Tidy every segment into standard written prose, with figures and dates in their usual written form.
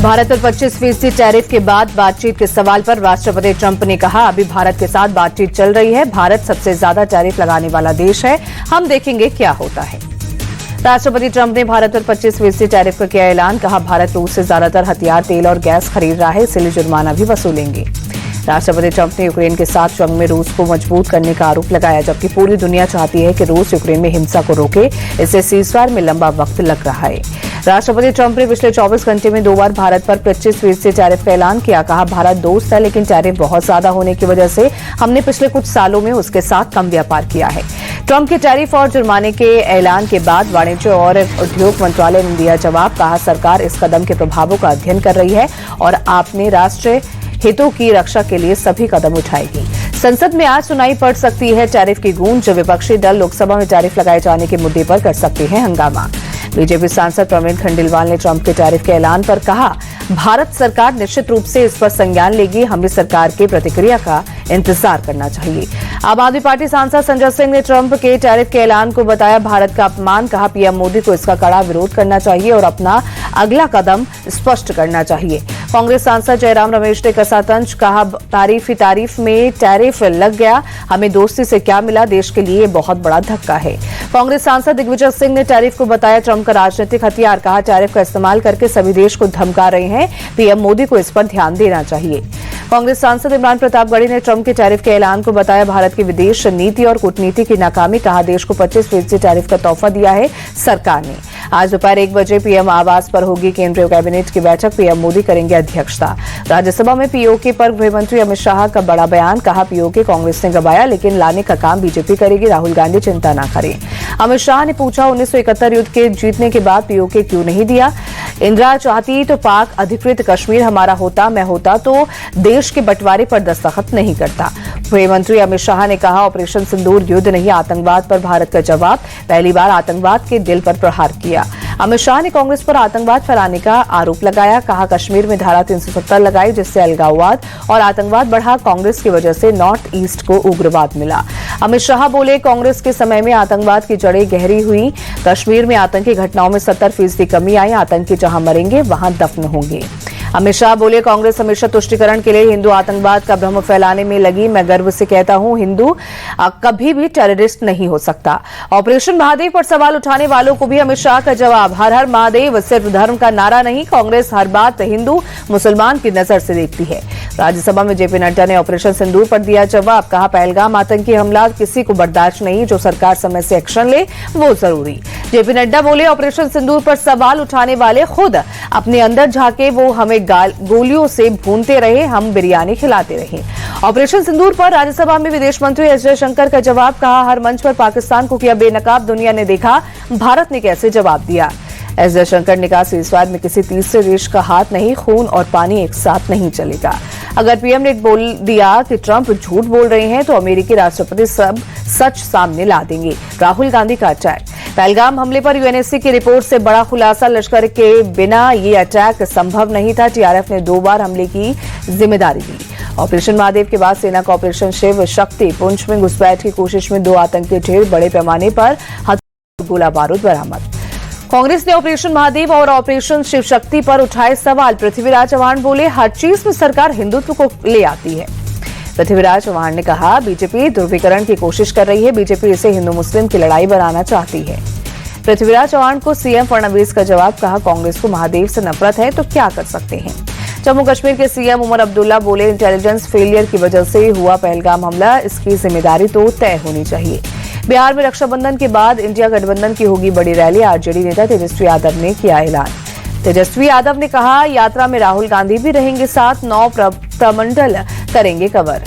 भारत पर 25% टैरिफ के बाद बातचीत के सवाल पर राष्ट्रपति ट्रंप ने कहा, अभी भारत के साथ बातचीत चल रही है। भारत सबसे ज्यादा टैरिफ लगाने वाला देश है। हम देखेंगे क्या होता है। राष्ट्रपति ट्रंप ने भारत पर 25% टैरिफ का किया ऐलान। कहा, भारत रूस से ज्यादातर हथियार, तेल और गैस खरीद रहा है, इसलिए जुर्माना भी वसूलेंगे। राष्ट्रपति ट्रंप ने यूक्रेन के साथ जंग में रूस को मजबूत करने का आरोप लगाया, जबकि पूरी दुनिया चाहती है कि रूस यूक्रेन में हिंसा को रोके। इससे सीजफायर में लंबा वक्त लग रहा है। राष्ट्रपति ट्रंप ने पिछले 24 घंटे में 2 बार भारत पर 25% टैरिफ का ऐलान किया। कहा, भारत दोस्त है, लेकिन टैरिफ बहुत ज्यादा होने की वजह से हमने पिछले कुछ सालों में उसके साथ कम व्यापार किया है। ट्रंप के टैरिफ और जुर्माने के ऐलान के बाद वाणिज्य और उद्योग मंत्रालय ने दिया जवाब। कहा, सरकार इस कदम के प्रभावों का अध्ययन कर रही है और आपने राष्ट्रीय हितों की रक्षा के लिए सभी कदम उठाएगी। संसद में आज सुनाई पड़ सकती है टैरिफ की गूंज। विपक्षी दल लोकसभा में टैरिफ लगाए जाने के मुद्दे पर कर सकते हैं हंगामा। बीजेपी सांसद प्रवीण खंडेलवाल ने ट्रंप के टैरिफ के ऐलान पर कहा, भारत सरकार निश्चित रूप से इस पर संज्ञान लेगी। हमें सरकार की प्रतिक्रिया का इंतजार करना चाहिए। आम आदमी पार्टी सांसद संजय सिंह ने ट्रंप के टैरिफ के ऐलान को बताया भारत का अपमान। कहा, पीएम मोदी को इसका कड़ा विरोध करना चाहिए और अपना अगला कदम स्पष्ट करना चाहिए। कांग्रेस सांसद जयराम रमेश ने कसा तंज। कहा, तारीफ ही तारीफ में टैरिफ लग गया। हमें दोस्ती से क्या मिला, देश के लिए बहुत बड़ा धक्का है। कांग्रेस सांसद दिग्विजय सिंह ने टैरिफ को बताया ट्रंप का राजनीतिक हथियार। कहा, टैरिफ का इस्तेमाल करके सभी देश को धमका रहे हैं। पीएम मोदी को इस पर ध्यान देना चाहिए। कांग्रेस सांसद इमरान प्रतापगढ़ी ने ट्रंप के टैरिफ के ऐलान को बताया भारत की विदेश नीति और कूटनीति की नाकामी। कहा, देश को 25% टैरिफ का तोहफा दिया है सरकार ने। आज दोपहर 1 बजे पीएम आवास पर होगी केंद्रीय कैबिनेट की बैठक। पीएम मोदी करेंगे अध्यक्षता। राज्यसभा में पीओके पर गृहमंत्री अमित शाह का बड़ा बयान। कहा, पीओके कांग्रेस ने गवाया, लेकिन लाने का काम बीजेपी करेगी। राहुल गांधी चिंता न करें। अमित शाह ने पूछा, 1971 युद्ध के जीतने के बाद पीओके क्यों नहीं दिया? इंदिरा चाहती तो पाक अधिकृत कश्मीर हमारा होता। मैं होता तो देश के बंटवारे पर दस्तखत नहीं करता। गृहमंत्री अमित शाह ने कहा, ऑपरेशन सिंदूर युद्ध नहीं, आतंकवाद पर भारत का जवाब। पहली बार आतंकवाद के दिल पर प्रहार किया। अमित शाह ने कांग्रेस पर आतंकवाद फैलाने का आरोप लगाया। कहा, कश्मीर में धारा 370 लगाई, जिससे अलगाववाद और आतंकवाद बढ़ा। कांग्रेस की वजह से नॉर्थ ईस्ट को उग्रवाद मिला। अमित शाह बोले, कांग्रेस के समय में आतंकवाद की जड़ें गहरी हुई। कश्मीर में आतंकी घटनाओं में 70% कमी आई। आतंकी जहां मरेंगे वहां दफन होंगे। अमित शाह बोले, कांग्रेस हमेशा तुष्टीकरण के लिए हिंदू आतंकवाद का भ्रम फैलाने में लगी। मैं गर्व से कहता हूं, हिंदू कभी भी टेररिस्ट नहीं हो सकता। ऑपरेशन महादेव पर सवाल उठाने वालों को भी अमित शाह का जवाब। हर हर महादेव सिर्फ धर्म का नारा नहीं, कांग्रेस हर बात हिंदू मुसलमान की नजर से देखती है। राज्यसभा में जेपी नड्डा ने ऑपरेशन सिंदूर पर दिया जवाब। कहा, पहलगाम आतंकी हमला किसी को बर्दाश्त नहीं। जो सरकार समय से एक्शन ले वो जरूरी। जेपी नड्डा बोले, ऑपरेशन सिंदूर पर सवाल उठाने वाले खुद अपने अंदर झांके। वो हमें गोलियों से भूनते रहे, हम बिरयानी खिलाते रहे। ऑपरेशन सिंदूर पर राज्यसभा में विदेश मंत्री एस जयशंकर का जवाब। कहा, हर मंच पर पाकिस्तान को किया बेनकाब, दुनिया ने देखा भारत ने कैसे जवाब दिया। एस जयशंकर ने कहा, सीजफायर में किसी तीसरे देश का हाथ नहीं, खून और पानी एक साथ नहीं चलेगा। अगर पीएम ने बोल दिया कि ट्रंप झूठ बोल रहे हैं, तो अमेरिकी राष्ट्रपति सब सच सामने ला देंगे। राहुल गांधी का अटैक। पहलगाम हमले पर यूएनएससी की रिपोर्ट से बड़ा खुलासा। लश्कर के बिना ये अटैक संभव नहीं था। टीआरएफ ने 2 बार हमले की जिम्मेदारी ली। ऑपरेशन महादेव के बाद सेना का ऑपरेशन शिव शक्ति। पुंछ में घुसपैठ की कोशिश में 2 आतंकी ढेर, बड़े पैमाने पर गोला बारूद बरामद। कांग्रेस ने ऑपरेशन महादेव और ऑपरेशन शिव शक्ति पर उठाए सवाल। पृथ्वीराज चव्हाण बोले, हर चीज में सरकार हिंदुत्व को ले आती है। पृथ्वीराज चव्हाण ने कहा, बीजेपी ध्रुवीकरण की कोशिश कर रही है। बीजेपी इसे हिंदू मुस्लिम की लड़ाई बनाना चाहती है। पृथ्वीराज चव्हाण को सीएम फडणवीस का जवाब। कहा, कांग्रेस को महादेव से नफरत है तो क्या कर सकते हैं। जम्मू कश्मीर के सीएम उमर अब्दुल्ला बोले, इंटेलिजेंस फेलियर की वजह से हुआ पहलगाम हमला, इसकी जिम्मेदारी तो तय होनी चाहिए। बिहार में रक्षाबंधन के बाद इंडिया गठबंधन की होगी बड़ी रैली। आरजेडी नेता तेजस्वी यादव ने किया ऐलान। तेजस्वी यादव ने कहा, यात्रा में राहुल गांधी भी रहेंगे साथ। 9 प्रमंडल करेंगे कवर।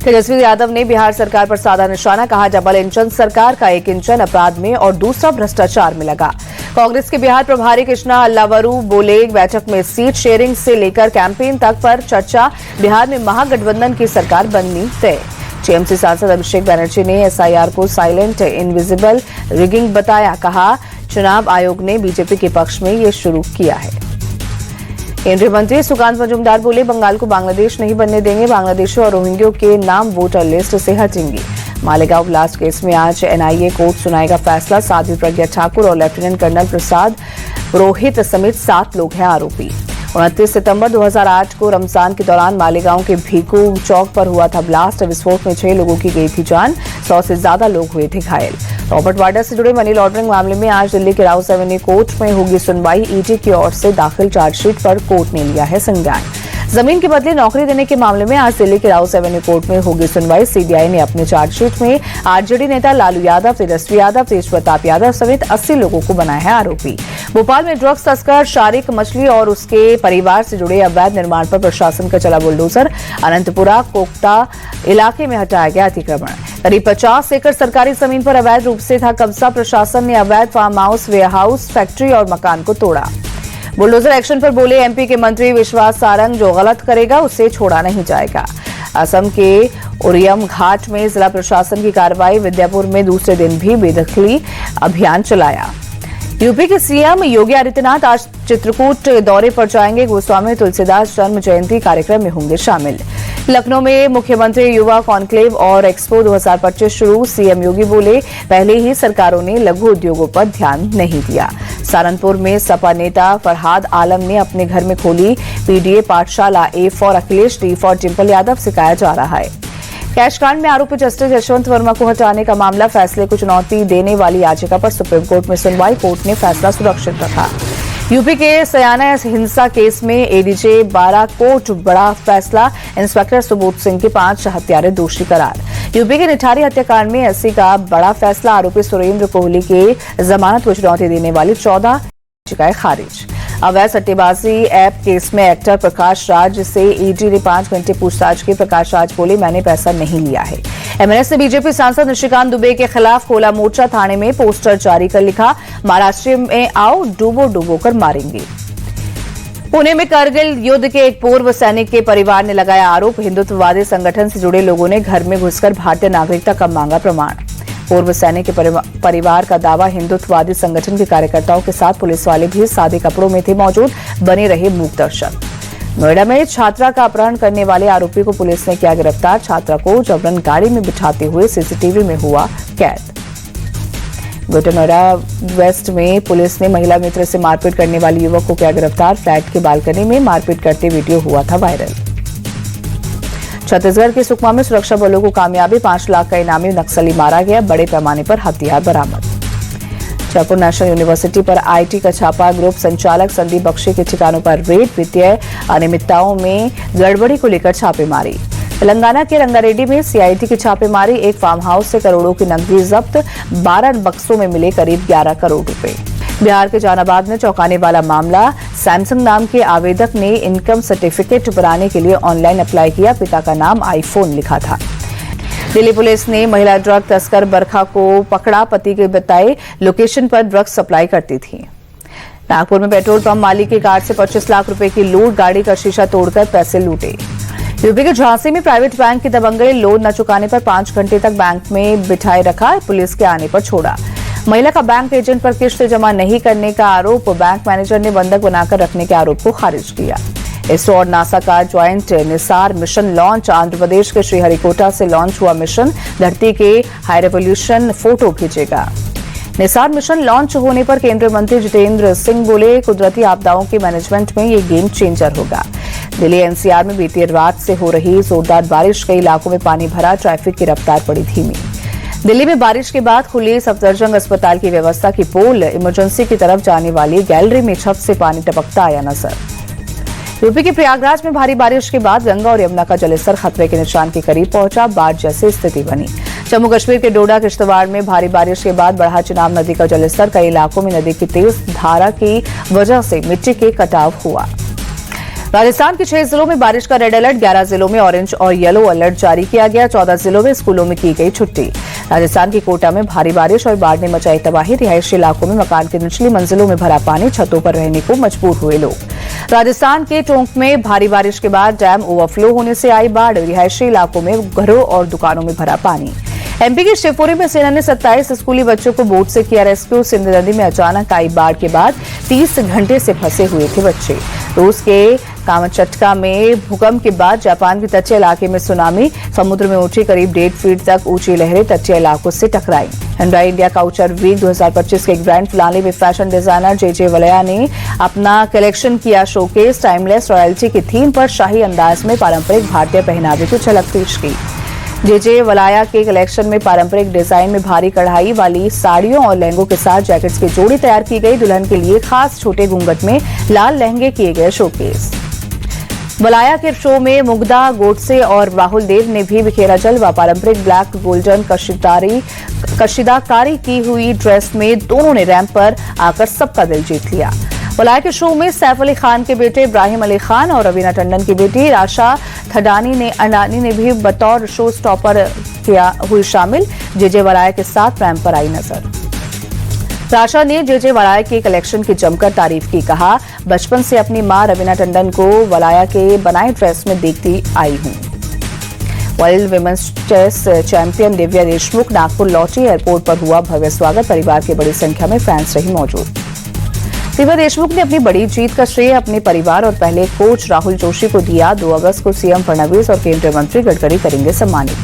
तेजस्वी यादव ने बिहार सरकार पर साधा निशाना। कहा, डबल इंजन सरकार का, एक इंजन अपराध में और दूसरा भ्रष्टाचार में लगा। कांग्रेस के बिहार प्रभारी कृष्णा अल्लावरू बोले, बैठक में सीट शेयरिंग से लेकर कैंपेन तक पर चर्चा। बिहार में महागठबंधन की सरकार बननी तय। टीएमसी सांसद अभिषेक बनर्जी ने एसआईआर को साइलेंट इनविजिबल रिगिंग बताया। कहा, चुनाव आयोग ने बीजेपी के पक्ष में ये शुरू किया है। केंद्रीय मंत्री सुकांत मजूमदार बोले, बंगाल को बांग्लादेश नहीं बनने देंगे। बांग्लादेशी और रोहिंग्यों के नाम वोटर लिस्ट से हटेंगे। मालेगांव ब्लास्ट केस में आज एनआईए कोर्ट सुनाएगा फैसला। साध्वी प्रज्ञा ठाकुर और लेफ्टिनेंट कर्नल प्रसाद पुरोहित समेत 7 लोग हैं आरोपी। 29 सितंबर 2008 को रमजान के दौरान मालेगांव के भीकू चौक पर हुआ था ब्लास्ट। विस्फोट में 6 लोगों की गई थी जान, 100 से ज्यादा लोग हुए थे घायल। रॉबर्ट वाड्रा से जुड़े मनी लॉन्ड्रिंग मामले में आज दिल्ली के राउस एवेन्यू कोर्ट में होगी सुनवाई। ईडी की ओर से दाखिल चार्जशीट पर कोर्ट ने लिया है संज्ञान। जमीन के बदले नौकरी देने के मामले में आज दिल्ली के राउस एवेन्यू कोर्ट में होगी सुनवाई। सीबीआई ने अपने चार्जशीट में आरजेडी नेता लालू यादव, तेजस्वी यादव, तेज प्रताप यादव समेत 80 लोगों को बनाया है आरोपी। भोपाल में ड्रग्स तस्कर शारिक मछली और उसके परिवार से जुड़े अवैध निर्माण पर प्रशासन का चला बुलडोजर। अनंतपुरा कोकता इलाके में हटाया गया अतिक्रमण। करीब 50 एकड़ सरकारी जमीन पर अवैध रूप से था कब्जा। प्रशासन ने अवैध farm house, warehouse, factory और मकान को तोड़ा। बुलडोजर एक्शन पर बोले एमपी के मंत्री विश्वास सारंग, जो गलत करेगा उसे छोड़ा नहीं जाएगा। असम के उरियम घाट में जिला प्रशासन की कार्रवाई। विद्यापुर में दूसरे दिन भी बेदखली अभियान चलाया। यूपी के सीएम योगी आदित्यनाथ आज चित्रकूट दौरे पर जाएंगे। गोस्वामी तुलसीदास जन्म जयंती कार्यक्रम में होंगे शामिल। लखनऊ में मुख्यमंत्री युवा कॉन्क्लेव और एक्सपो 2025 शुरू। सीएम योगी बोले, पहले ही सरकारों ने लघु उद्योगों पर ध्यान नहीं दिया। सहारनपुर में सपा नेता फरहाद आलम ने अपने घर में खोली पीडीए पाठशाला। A for Akhilesh, D for Dimple Yadav सिखाया जा रहा है। कैश कांड में आरोपी जस्टिस यशवंत वर्मा को हटाने का मामला, फैसले को चुनौती देने वाली याचिका पर सुप्रीम कोर्ट में सुनवाई। कोर्ट ने फैसला सुरक्षित रखा। यूपी के सयाना हिंसा केस में एडीजे 12 कोर्ट बड़ा फैसला। इंस्पेक्टर सुबोध सिंह के 5 हत्यारे दोषी करार। यूपी के निठारी हत्याकांड में एससी का बड़ा फैसला। आरोपी सुरेंद्र कोहली के जमानत को चुनौती देने वाली 14 याचिकाएं खारिज। अवैध सट्टेबाजी ऐप केस में एक्टर प्रकाश राज से ईडी ने 5 घंटे पूछताछ की। प्रकाश राज बोले, मैंने पैसा नहीं लिया है। एमएनएस ने बीजेपी सांसद निशिकांत दुबे के खिलाफ खोला मोर्चा। थाने में पोस्टर जारी कर लिखा, महाराष्ट्र में आओ, डूबो डूबो कर मारेंगे। पुणे में करगिल युद्ध के एक पूर्व सैनिक के परिवार ने लगाया आरोप। हिंदुत्ववादी संगठन से जुड़े लोगों ने घर में घुसकर भारतीय नागरिकता का मांगा प्रमाण। पूर्व सैनिक के परिवार का दावा, हिंदुत्ववादी संगठन के कार्यकर्ताओं के साथ पुलिस वाले भी सादे कपड़ों में थे मौजूद, बने रहे मूक दर्शक। नोएडा में छात्रा का अपहरण करने वाले आरोपी को पुलिस ने किया गिरफ्तार। छात्रा को जबरन गाड़ी में बिठाते हुए सीसीटीवी में हुआ कैद। ग्रेटर नोएडा वेस्ट में पुलिस ने महिला मित्र से मारपीट करने वाले युवक को किया गिरफ्तार। फ्लैट की बालकनी में मारपीट करते वीडियो हुआ था वायरल। छत्तीसगढ़ के सुकमा में सुरक्षा बलों को कामयाबी, 5 लाख का इनामी नक्सली मारा गया। बड़े पैमाने पर हथियार बरामद। जयपुर नेशनल यूनिवर्सिटी पर आईटी का छापा। ग्रुप संचालक संदीप बख्शी के ठिकानों पर रेड। वित्तीय अनियमितताओं में गड़बड़ी को लेकर छापेमारी। तेलंगाना के रंगारेड्डी में सीआईडी की छापेमारी। एक फार्म हाउस से करोड़ों की नकदी जब्त। 12 बक्सों में मिले करीब 11 करोड़ रुपए। बिहार के जहानाबाद में चौंकाने वाला मामला। सैमसंग नाम के आवेदक ने इनकम सर्टिफिकेट बनाने के लिए ऑनलाइन अप्लाई किया। पिता का नाम आईफोन लिखा था। दिल्ली पुलिस ने महिला ड्रग तस्कर बरखा को पकड़ा। पति के बताए लोकेशन पर ड्रग्स सप्लाई करती थी। नागपुर में पेट्रोल पंप मालिक की कार से 25 लाख रुपए की लूट। गाड़ी का शीशा तोड़कर पैसे लूटे। यूपी के झांसी में प्राइवेट बैंक की दबंगई। लोन न चुकाने पर 5 घंटे तक बैंक में बिठाए रखा। पुलिस के आने पर छोड़ा। महिला का बैंक एजेंट पर किस्त जमा नहीं करने का आरोप। बैंक मैनेजर ने बंधक बनाकर रखने के आरोप को खारिज किया। इसरो और नासा का joint NISAR mission launch. Andhra Pradesh के श्रीहरिकोटा से लॉन्च हुआ मिशन। धरती के हाई रेजोल्यूशन फोटो खींचेगा। निसार मिशन लॉन्च होने पर केंद्रीय मंत्री जितेंद्र सिंह बोले, कुदरती आपदाओं के मैनेजमेंट में ये गेम चेंजर होगा। दिल्ली एनसीआर में बीती रात से हो रही जोरदार बारिश। कई इलाकों में पानी भरा। ट्रैफिक की रफ्तार पड़ी धीमी। दिल्ली में बारिश के बाद खुली सफदरजंग अस्पताल की व्यवस्था की पोल। इमरजेंसी की तरफ जाने वाली गैलरी में छत से पानी टपकता आया नजर। यूपी के प्रयागराज में भारी बारिश के बाद गंगा और यमुना का जलस्तर खतरे के निशान के करीब पहुंचा। बाढ़ जैसी स्थिति बनी। जम्मू कश्मीर के डोडा किश्तवाड़ में भारी बारिश के बाद बढ़ा चिनाब नदी का जलस्तर। कई इलाकों में नदी की तेज धारा की वजह से मिट्टी के कटाव हुआ। राजस्थान के 6 जिलों में बारिश का रेड अलर्ट। 11 जिलों में ऑरेंज और येलो अलर्ट जारी किया गया। 14 जिलों में स्कूलों में की गई छुट्टी। राजस्थान की कोटा में भारी बारिश और बाढ़ ने मचाई तबाही। रिहायशी इलाकों में मकान की निचली मंजिलों में भरा पानी। छतों पर रहने को मजबूर हुए लोग। राजस्थान के टोंक में भारी बारिश के बाद डैम ओवरफ्लो होने से आई बाढ़। रिहायशी इलाकों में घरों और दुकानों में भरा पानी। एमपी के शिवपुरी में सेना ने 27 स्कूली बच्चों को बोट से किया रेस्क्यू। सिंध नदी में अचानक आई बाढ़ के बाद 30 घंटे से फंसे हुए थे बच्चे। रूस के कामचटका में भूकंप के बाद जापान के तटीय इलाके में सुनामी। समुद्र में उठी करीब 1.5 फीट तक ऊंची लहरें तटीय इलाकों से टकराई। हुंडई इंडिया काउचर वीक 2025 के ग्रैंड फिनाले में फैशन डिजाइनर जे वलया ने अपना कलेक्शन किया शोकेस। टाइमलेस रॉयल्टी की थीम पर शाही अंदाज में पारंपरिक भारतीय पहनावे की झलक पेश की। जे वलाया के कलेक्शन में पारंपरिक डिजाइन में भारी कढ़ाई वाली साड़ियों और लहंगों के साथ जैकेट्स की जोड़ी तैयार की गई। दुल्हन के लिए खास छोटे घूंघट में लाल लहंगे किए गए शोकेस। वलाया के शो में मुग्धा गोडसे और राहुल देव ने भी बिखेरा जलवा। पारंपरिक ब्लैक गोल्डन कशीदाकारी की हुई ड्रेस में दोनों ने रैंप पर आकर सबका दिल जीत लिया। वलाया के शो में सैफ अली खान के बेटे इब्राहिम अली खान और रवीना टंडन की बेटी राशा अडानी ने भी बतौर शो स्टॉपर हुई शामिल। जे वलाया के साथ रैंप पर आई नजर। राशा ने जे वलाया के कलेक्शन की जमकर तारीफ की। कहा, बचपन से अपनी मां रवीना टंडन को वलाया के बनाए ड्रेस में देखती आई हूं। World women's chess champion Divya Deshmukh Nagpur लौटी। एयरपोर्ट पर हुआ भव्य स्वागत। परिवार की बड़ी संख्या में फैंस रही मौजूद। दिव्या देशमुख ने अपनी बड़ी जीत का श्रेय अपने परिवार और पहले कोच राहुल जोशी को दिया। 2 अगस्त को सीएम फडणवीस और केंद्रीय मंत्री गडकरी करेंगे सम्मानित।